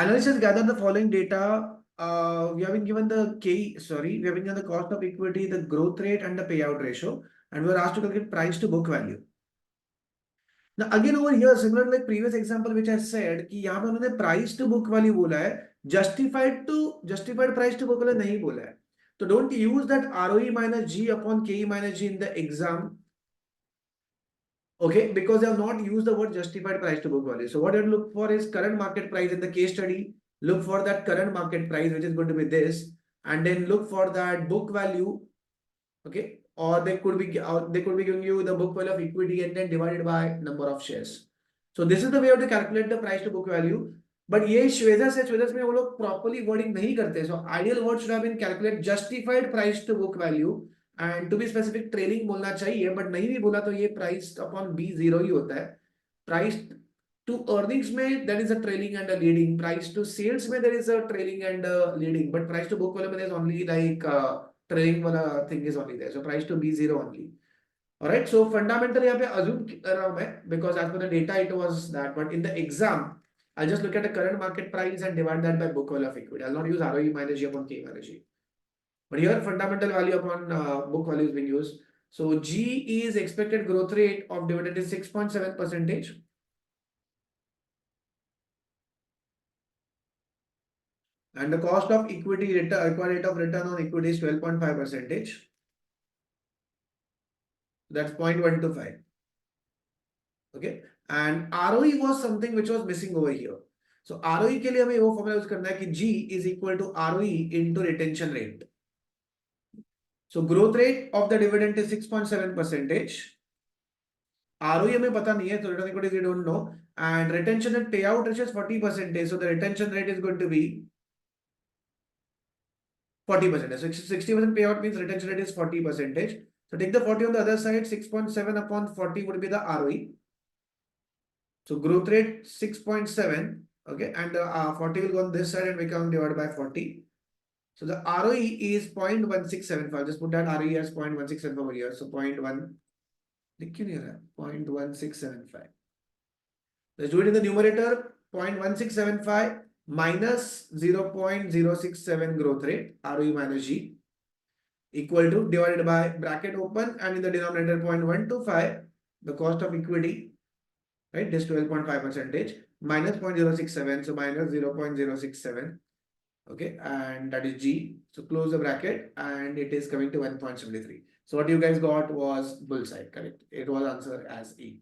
Analysts has gathered the following data. We have been given we have been given the cost of equity, the growth rate, and the payout ratio, and we were asked to calculate price to book value. Now again over here, similar to like previous example which I said कि यहाँ पे उन्होंने price to book value बोला है, justified price to book value नहीं बोला है. So don't use that ROE minus G upon KE minus G in the exam. Okay, because they have not used the word justified price to book value. So what you look for is current market price in the case study. Look for that current market price, which is going to be this, and then look for that book value. Okay, or they could be giving you the book value of equity and then divided by number of shares. So this is the way to calculate the price to book value. But ये Shweta में वो लोग properly wording नहीं करते. So ideal word should have been calculate justified price to book value. And to be specific trailing बोलना चाहिए but नहीं भी बोला तो ये प्राइस अपॉन बी जीरो ही होता है. प्राइस टू अर्निंग्स में that is a trailing and a leading. Price to sales में there is a trailing and leading. But price to book वाले में there is only like trailing वाला thing is only there. So price to be zero only. Alright, so fundamental यहाँ पे assume कर रहा हूं मैं because as per the data it was that. But in the exam I'll just look at the current market price and divide that by book value of equity. I'll not use ROE minus G upon K minus G. But here fundamental value upon book value is being used. So G is expected growth rate of dividend is 6.7%. And the cost of equity required rate of return on equity is 12.5%. That's 0.125. Okay. And ROE was something which was missing over here. So ROE के लिए हमें वो formula use करना है कि G is equal to ROE into retention rate. So growth rate of the dividend is 6.7%. ROE हमें पता नहीं है, so return equity we don't know, and retention and payout ratio is 40%. So the retention rate is going to be 40%. So 60% payout means retention rate is 40%. So take the 40 on the other side, 6.7 upon 40 would be the ROE. So growth rate 6.7, okay, and 40 will go on this side and become divided by 40. So the ROE is 0.1675. Just put that ROE as 0.1675 over here. So 0.1675. Let's do it in the numerator. 0.1675 minus 0.067 growth rate, ROE minus G, equal to divided by bracket open and in the denominator 0.125, the cost of equity, right, this 12.5% minus 0.067, so minus 0.067, okay, and that is G. So close the bracket and it is coming to 1.73. So what you guys got was bullseye, correct? It was answer as E.